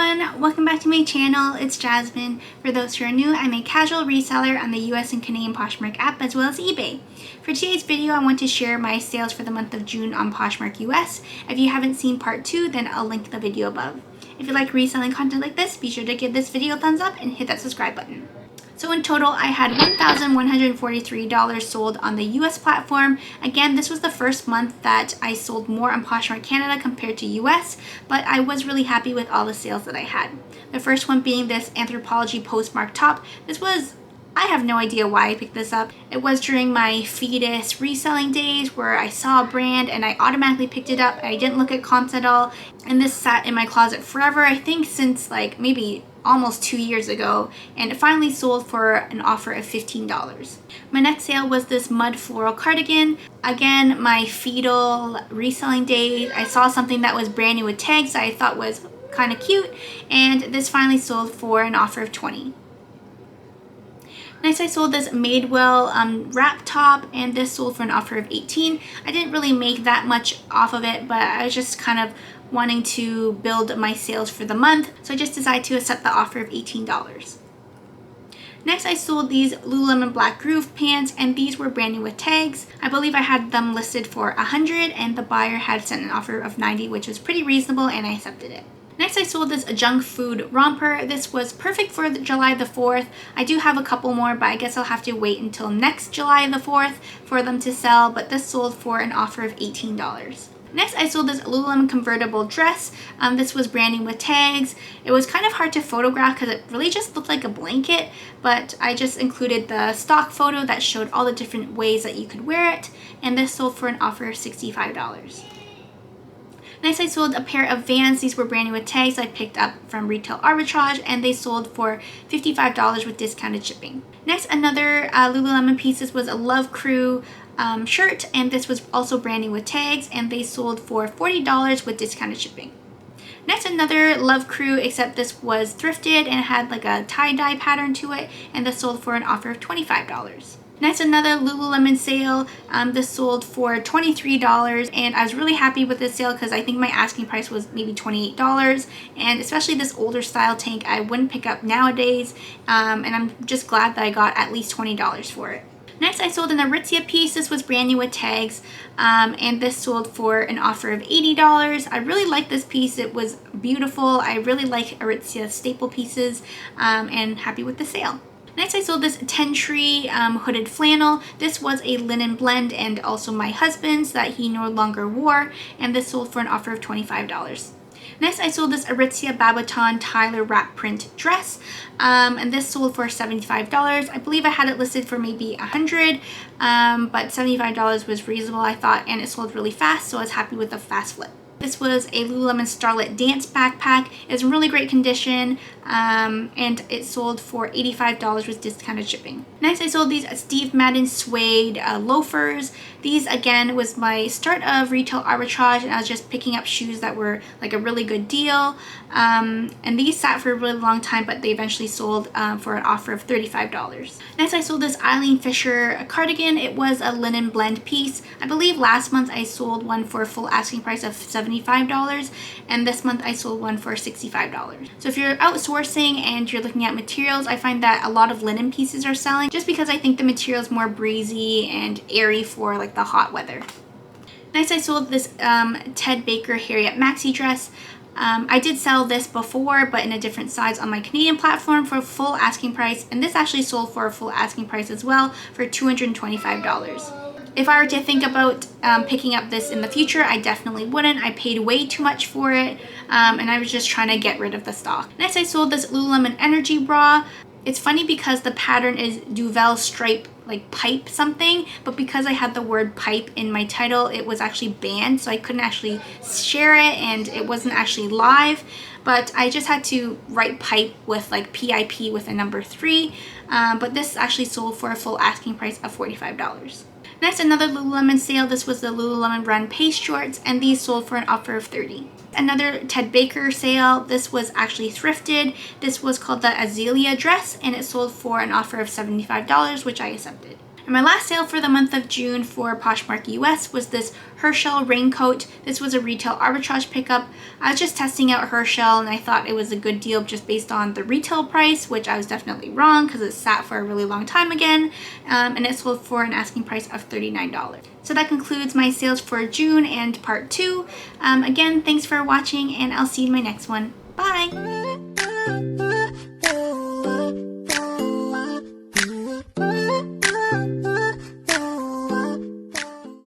everyone, welcome back to my channel. It's Jasmine. For those who are new, I'm a casual reseller on the US and Canadian Poshmark app as well as eBay. For today's video, I want to share my sales for the month of June on Poshmark US. If you haven't seen part 2, then I'll link the video above. If you like reselling content like this, be sure to give this video a thumbs up and hit that subscribe button. So in total, I had $1,143 sold on the US platform. Again, this was the first month that I sold more on Poshmark Canada compared to US, but I was really happy with all the sales that I had. The first one being this Anthropology Postmark top. I have no idea why I picked this up. It was during my fetus reselling days where I saw a brand and I automatically picked it up. I didn't look at comps at all. And this sat in my closet forever, I think since like maybe almost 2 years ago, and it finally sold for an offer of $15. My next sale was this mud floral cardigan. Again, my fetal reselling days, I saw something that was brand new with tags that I thought was kind of cute, and this finally sold for an offer of $20. Next, I sold this Madewell wrap top, and this sold for an offer of $18. I didn't really make that much off of it, but I was just kind of wanting to build my sales for the month, so I just decided to accept the offer of $18. Next, I sold these Lululemon black groove pants, and these were brand new with tags. I believe I had them listed for $100, and the buyer had sent an offer of $90, which was pretty reasonable, and I accepted it. Next, I sold this junk food romper. This was perfect for July the 4th. I do have a couple more, but I guess I'll have to wait until next July the 4th for them to sell, but this sold for an offer of $18. Next, I sold this Lululemon convertible dress. This was brand new with tags. It was kind of hard to photograph because it really just looked like a blanket, but I just included the stock photo that showed all the different ways that you could wear it, and this sold for an offer of $65. Next, I sold a pair of Vans. These were brand new with tags I picked up from Retail Arbitrage, and they sold for $55 with discounted shipping. Next, another Lululemon piece. This was a Love Crew shirt, and this was also brand new with tags, and they sold for $40 with discounted shipping. Next, another Love Crew, except this was thrifted and it had like a tie-dye pattern to it, and this sold for an offer of $25. Next, another Lululemon sale. This sold for $23, and I was really happy with this sale because I think my asking price was maybe $28, and especially this older style tank I wouldn't pick up nowadays, and I'm just glad that I got at least $20 for it. Next, I sold an Eritsia piece. This was brand new with tags, and this sold for an offer of $80. I really like this piece. It was beautiful. I really like Eritsia staple pieces, and happy with the sale. Next, I sold this Tentree hooded flannel. This was a linen blend and also my husband's that he no longer wore, and this sold for an offer of $25. Next, I sold this Eritsia Babaton Tyler wrap print dress, and this sold for $75. I believe I had it listed for maybe $100, but $75 was reasonable, I thought, and it sold really fast, so I was happy with the fast flip. This was a Lululemon Starlet Dance backpack. It's in really great condition, and it sold for $85 with discounted shipping. Next, I sold these Steve Madden Suede Loafers. These, again, was my start of Retail Arbitrage, and I was just picking up shoes that were like a really good deal. And these sat for a really long time, but they eventually sold for an offer of $35. Next, I sold this Eileen Fisher cardigan. It was a linen blend piece. I believe last month I sold one for a full asking price of $75, and this month I sold one for $65. So if you're outsourcing and you're looking at materials, I find that a lot of linen pieces are selling just because I think the material is more breezy and airy for like the hot weather. Next, I sold this Ted Baker Harriet Maxi dress. I did sell this before, but in a different size on my Canadian platform for a full asking price, and this actually sold for a full asking price as well for $225. If I were to think about picking up this in the future, I definitely wouldn't. I paid way too much for it, and I was just trying to get rid of the stock. Next, I sold this Lululemon Energy Bra. It's funny because the pattern is Duvel stripe like pipe something, but because I had the word pipe in my title, it was actually banned, so I couldn't actually share it, and it wasn't actually live, but I just had to write pipe with like PIP with a number 3, but this actually sold for a full asking price of $45. Next, another Lululemon sale. This was the Lululemon Run Paste shorts, and these sold for an offer of $30. Another Ted Baker sale. This was actually thrifted. This was called the Azalea dress, and it sold for an offer of $75, which I accepted. And my last sale for the month of June for Poshmark US was this Herschel Raincoat. This was a retail arbitrage pickup. I was just testing out Herschel and I thought it was a good deal just based on the retail price, which I was definitely wrong because it sat for a really long time again. And it sold for an asking price of $39. So that concludes my sales for June and part 2. Again, thanks for watching and I'll see you in my next one. Bye!